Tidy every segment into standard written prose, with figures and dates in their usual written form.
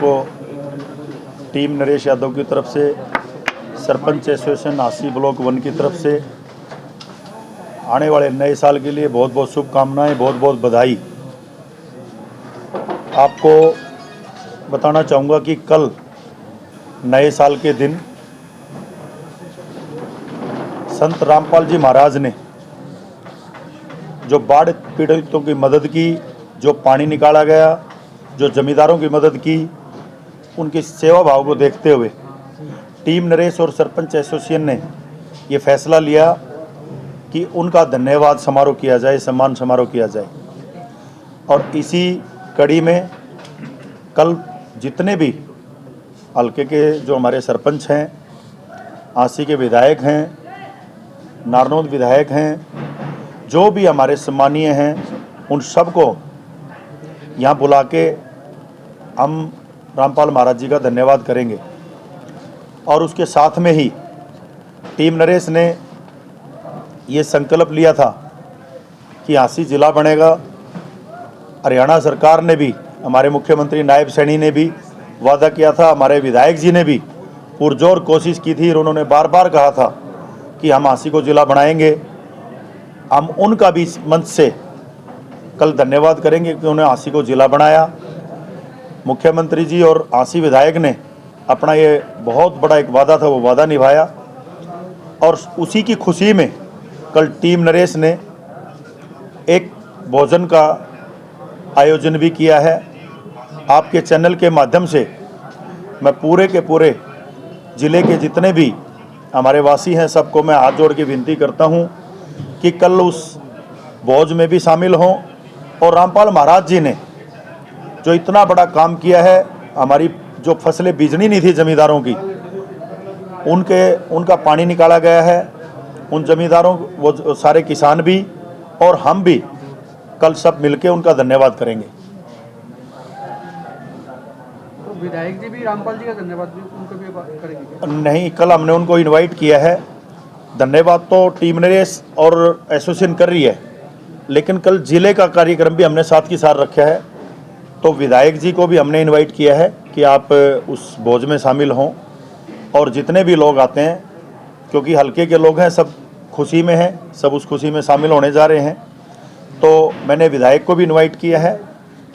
को टीम नरेश यादव की तरफ से, सरपंच एसोसिएशन आसी ब्लॉक 1 की तरफ से आने वाले नए साल के लिए बहुत बहुत शुभकामनाएं, बहुत बहुत बधाई। आपको बताना चाहूँगा कि कल नए साल के दिन संत रामपाल जी महाराज ने जो बाढ़ पीड़ितों की मदद की, जो पानी निकाला गया, जो जमींदारों की मदद की, उनकी सेवा भाव को देखते हुए टीम नरेश और सरपंच एसोसिएशन ने ये फैसला लिया कि उनका धन्यवाद समारोह किया जाए, सम्मान समारोह किया जाए। और इसी कड़ी में कल जितने भी हल्के के जो हमारे सरपंच हैं, आसी के विधायक हैं, नारनौद विधायक हैं, जो भी हमारे सम्मानीय हैं, उन सबको यहाँ बुला के हम रामपाल महाराज जी का धन्यवाद करेंगे। और उसके साथ में ही टीम नरेश ने ये संकल्प लिया था कि आसी जिला बनेगा। हरियाणा सरकार ने भी, हमारे मुख्यमंत्री नायब सैनी ने भी वादा किया था, हमारे विधायक जी ने भी पुरजोर कोशिश की थी और उन्होंने बार बार कहा था कि हम आसी को जिला बनाएंगे। हम उनका भी इस मंच से कल धन्यवाद करेंगे कि उन्होंने आसी को जिला बनाया। मुख्यमंत्री जी और आसी विधायक ने अपना ये बहुत बड़ा एक वादा था, वो वादा निभाया। और उसी की खुशी में कल टीम नरेश ने एक भोजन का आयोजन भी किया है। आपके चैनल के माध्यम से मैं पूरे के पूरे ज़िले के जितने भी हमारे वासी हैं, सबको मैं हाथ जोड़ के विनती करता हूं कि कल उस भोज में भी शामिल हों। और रामपाल महाराज जी ने जो इतना बड़ा काम किया है, हमारी जो फसलें बीजनी नहीं थी जमींदारों की, उनका पानी निकाला गया है। उन जमींदारों, वो सारे किसान भी और हम भी कल सब मिलके उनका धन्यवाद करेंगे। तो विधायक जी भी रामपाल जी का धन्यवाद भी उनको भी करेंगे? नहीं, कल हमने उनको इनवाइट किया है। धन्यवाद तो टीम नरेश और एसोसिएशन कर रही है, लेकिन कल जिले का कार्यक्रम भी हमने साथ ही साथ रखा है। तो विधायक जी को भी हमने इनवाइट किया है कि आप उस भोज में शामिल हों। और जितने भी लोग आते हैं, क्योंकि हल्के के लोग हैं, सब खुशी में हैं, सब उस खुशी में शामिल होने जा रहे हैं। तो मैंने विधायक को भी इनवाइट किया है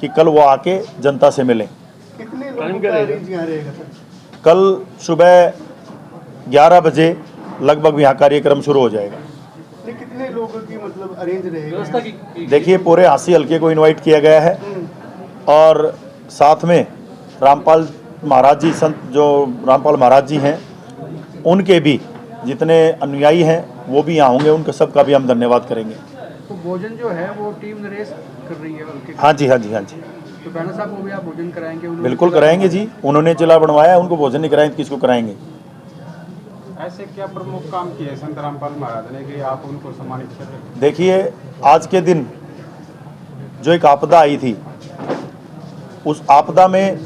कि कल वो आके जनता से मिलें। कितने लोगों का अरेंज यहाँ रहेगा सर? कल सुबह 11 बजे लगभग यहाँ कार्यक्रम शुरू हो जाएगा। कितने लोगों की मतलब अरेंज रहेगा? देखिए, पूरे आसी हल्के को इनवाइट किया गया है और साथ में रामपाल महाराज जी, संत जो रामपाल महाराज जी हैं, उनके भी जितने अनुयायी हैं वो भी यहाँ होंगे। उनका सबका भी हम धन्यवाद करेंगे। तो भोजन जो है वो टीम नरेश कर रही है हल्के? हाँ जी, हाँ जी, हाँ जी। तो बैनर साहब को भी आप भोजन कराएंगे? बिल्कुल कराएंगे जी। उन्होंने जिला बनवाया है, उनको भोजन नहीं कराएंगे तो किसको कराएंगे? ऐसे क्या प्रमुख काम किए संत रामपाल महाराज ने कि आप उनको सम्मानित कर रहे हैं? देखिए, आज के दिन जो एक आपदा आई थी, उस आपदा में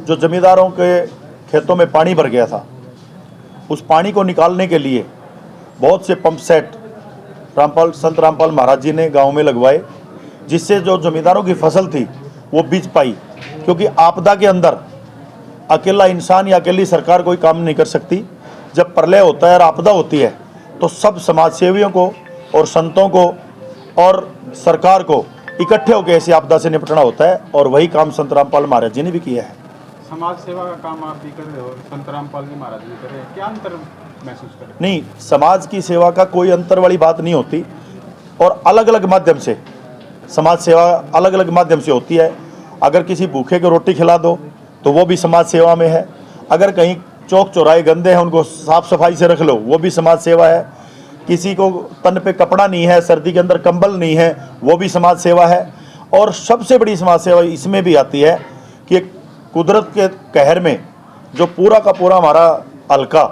जो जमींदारों के खेतों में पानी भर गया था, उस पानी को निकालने के लिए बहुत से पंप सेट संत रामपाल महाराज जी ने गांव में लगवाए, जिससे जो जमींदारों की फसल थी वो बीज पाई। क्योंकि आपदा के अंदर अकेला इंसान या अकेली सरकार कोई काम नहीं कर सकती। जब प्रलय होता है और आपदा होती है तो सब समाज सेवियों को और संतों को और सरकार को इकट्ठे होकर ऐसी आपदा से निपटना होता है, और वही काम संत रामपाल महाराज जी ने भी किया है। समाज सेवा का काम आप भी कर रहे हो, संत रामपाल जी महाराज भी कर रहे हैं, क्या अंतर महसूस कर रहे हैं? नहीं, समाज की सेवा का कोई अंतर वाली बात नहीं होती। और अलग अलग माध्यम से समाज सेवा अलग अलग माध्यम से होती है। अगर किसी भूखे को रोटी खिला दो तो वो भी समाज सेवा में है। अगर कहीं चौक चौराहे गंदे हैं, उनको साफ सफाई से रख लो, वो भी समाज सेवा है। किसी को तन पे कपड़ा नहीं है, सर्दी के अंदर कंबल नहीं है, वो भी समाज सेवा है। और सबसे बड़ी समाज सेवा इसमें भी आती है कि कुदरत के कहर में जो पूरा का पूरा हमारा हल्का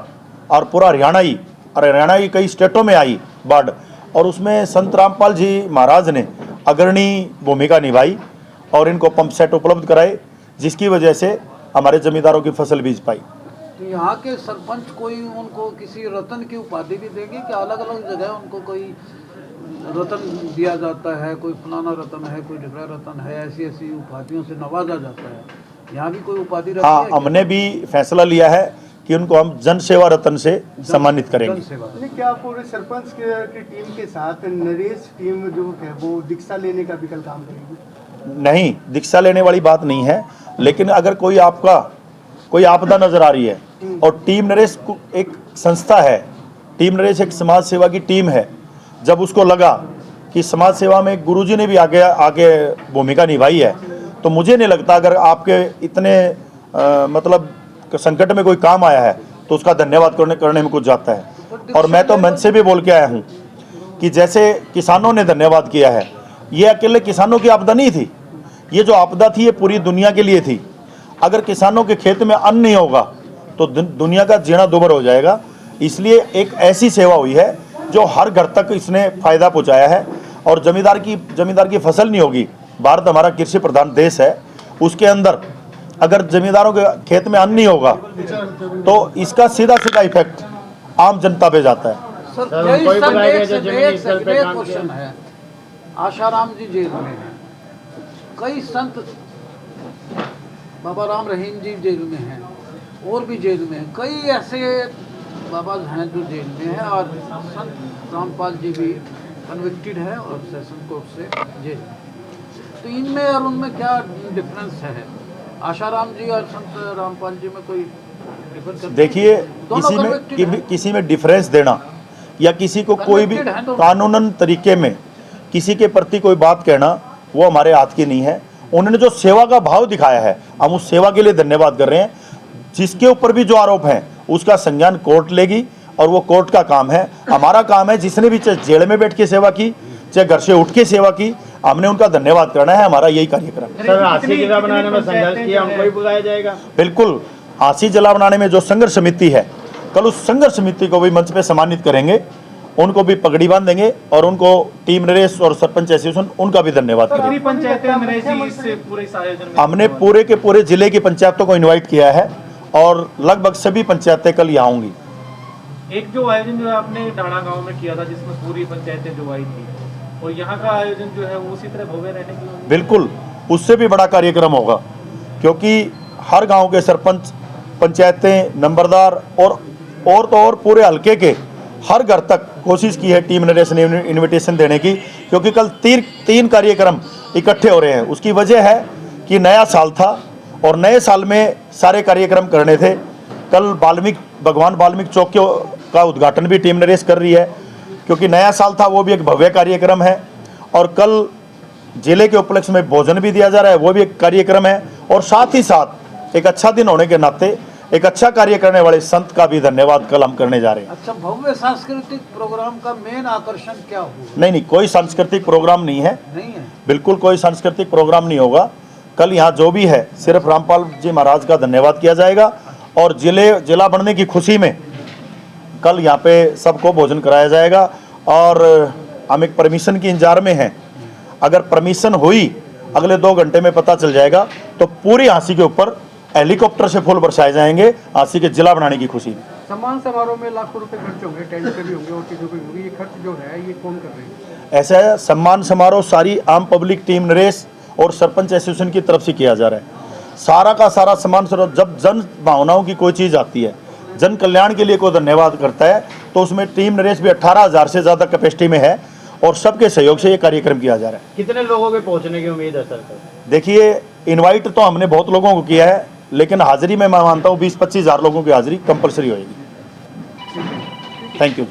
और पूरा हरियाणा ही कई स्टेटों में आई बाढ़, और उसमें संत रामपाल जी महाराज ने अग्रणी भूमिका निभाई और इनको पंप सेट उपलब्ध कराए, जिसकी वजह से हमारे जमींदारों की फसल बीज पाई। तो यहाँ के सरपंच कोई उनको किसी रतन की उपाधि भी देंगे कि अलग अलग जगह उनको कोई रतन दिया जाता है, कोई फलाना रतन है, कोई ढिबरा रतन है, ऐसी ऐसी उपाधियों से नवाजा जाता है? यहाँ भी कोई उपाधि रखी हाँ, है क्या? हमने भी फैसला लिया है कि उनको हम जन सेवा रत्न से सम्मानित करेंगे। जन सेवा। नहीं, क्या पूरे सरपंच की टीम के साथ नरेश टीम जो है वो दीक्षा लेने का भी कल काम करेगी? नहीं, दीक्षा लेने वाली बात नहीं है, लेकिन अगर कोई आपदा नजर आ रही है और टीम नरेश एक संस्था है, टीम नरेश एक समाज सेवा की टीम है, जब उसको लगा कि समाज सेवा में गुरुजी ने भी आगे भूमिका निभाई है, तो मुझे नहीं लगता अगर आपके इतने मतलब संकट में कोई काम आया है तो उसका धन्यवाद करने में कुछ जाता है। और मैं तो मन से भी बोल के आया हूँ कि जैसे किसानों ने धन्यवाद किया है, ये अकेले किसानों की आपदा नहीं थी, ये जो आपदा थी ये पूरी दुनिया के लिए थी। अगर किसानों के खेत में अन्न नहीं होगा तो दुनिया का जीना दुभर हो जाएगा। इसलिए एक ऐसी सेवा हुई है जो हर घर तक इसने फायदा पहुंचाया है। और जमींदार की फसल नहीं होगी, भारत हमारा कृषि प्रधान देश है, उसके अंदर अगर जमींदारों के खेत में अन्न नहीं होगा तो इसका सीधा इफेक्ट आम जनता पे जाता है। सर कई संत एक क्वेश्चन है, आशाराम जी जेल में हैं, कई संत बाबा राम रहीम जी जेल में हैं, और भी जेल में हैं, कई ऐसे बाबा हैं जो जेल में हैं, और संत रामपाल जी भी कन्विक्टेड है और सेशन कोर्ट से जेल। तो इनमें और उनमें क्या डिफरेंस है? आशाराम जी और संत रामपाल जी में कोई डिफरेंस? देखिए, किसी में डिफरेंस देना या किसी को कोई भी कानूनन तरीके में किसी के प्रति कोई बात कहना वो हमारे हाथ की नहीं है। उन्होंने जो सेवा का भाव दिखाया है, हम उस सेवा के लिए धन्यवाद कर रहे हैं। जिसके ऊपर भी जो आरोप है उसका संज्ञान कोर्ट लेगी और वो कोर्ट का काम है। हमारा काम है जिसने भी चाहे जेल में बैठ के सेवा की, चाहे घर से उठ के सेवा की, हमने उनका धन्यवाद करना है। हमारा यही कार्यक्रम। सर, हाथी जिला बनाने में संघर्ष किया, उनको ही बुलाया जाएगा? बिल्कुल, हाथी जिला बनाने में जो संघर्ष समिति है, कल उस संघर्ष समिति को भी मंच पे सम्मानित करेंगे, उनको भी पगड़ी बांधेंगे और उनको टीम नरेश और सरपंच एसोसिएशन उनका भी धन्यवाद करेंगे। हमने पूरे के पूरे जिले की पंचायतों को इनवाइट किया है और लगभग सभी पंचायतें कल यहाँ होंगी। एक जो आयोजन जो आपने डाणा गांव में किया था जिसमें पूरी पंचायतें जो आई थी, और यहाँ का आयोजन जो है वो उसी तरह भव्य रहने की? बिल्कुल, उससे भी बड़ा कार्यक्रम होगा, क्योंकि हर गांव के सरपंच, पंचायतें, नंबरदार और पूरे हल्के के हर घर तक कोशिश की है टीम नरेश ने इनविटेशन देने की, क्योंकि कल तीन कार्यक्रम इकट्ठे हो रहे हैं। उसकी वजह है कि नया साल था और नए साल में सारे कार्यक्रम करने थे। कल भगवान वाल्मीकि चौक का उद्घाटन भी टीम नरेश कर रही है, क्योंकि नया साल था, वो भी एक भव्य कार्यक्रम है। और कल जिले के उपलक्ष्य में भोजन भी दिया जा रहा है, वो भी एक कार्यक्रम है। और साथ ही साथ एक अच्छा दिन होने के नाते एक अच्छा कार्य करने वाले संत का भी धन्यवाद कल हम करने जा रहे हैं। अच्छा, भव्य सांस्कृतिक प्रोग्राम का मेन आकर्षण क्या हो? नहीं, कोई सांस्कृतिक प्रोग्राम नहीं है, नहीं है, बिल्कुल कोई सांस्कृतिक प्रोग्राम नहीं होगा। कल यहाँ जो भी है सिर्फ रामपाल जी महाराज का धन्यवाद किया जाएगा और जिला बनने की खुशी में कल यहाँ पे सबको भोजन कराया जाएगा। और हम एक परमिशन की इंतजार में हैं, अगर परमिशन हुई अगले 2 घंटे में पता चल जाएगा, तो पूरी हांसी के ऊपर हेलीकॉप्टर से फूल बरसाए जाएंगे हांसी के जिला बनाने की खुशी में। सम्मान समारोह में लाखों रुपए खर्च होंगे, टेंट पे भी होंगे और चीज़ों पे होंगे, ये खर्च जो है ये कौन कर रहे हैं? ऐसा है, सम्मान समारोह सारी आम पब्लिक टीम नरेश और सरपंच एसोसिएशन की तरफ से किया जा रहा है। सारा का सारा सम्मान समारोह जब जन भावनाओं की कोई चीज़ आती है, जन कल्याण के लिए कोई धन्यवाद करता है, तो उसमें टीम नरेश भी 18,000 से ज़्यादा कैपेसिटी में है और सबके सहयोग से ये कार्यक्रम किया जा रहा है। कितने लोगों के पहुंचने की उम्मीद है सर? देखिए, इनवाइट तो हमने बहुत लोगों को किया है, लेकिन हाजिरी में मैं मानता हूँ 20-25 हज़ार लोगों की हाजिरी कंपलसरी होगी। Thank you.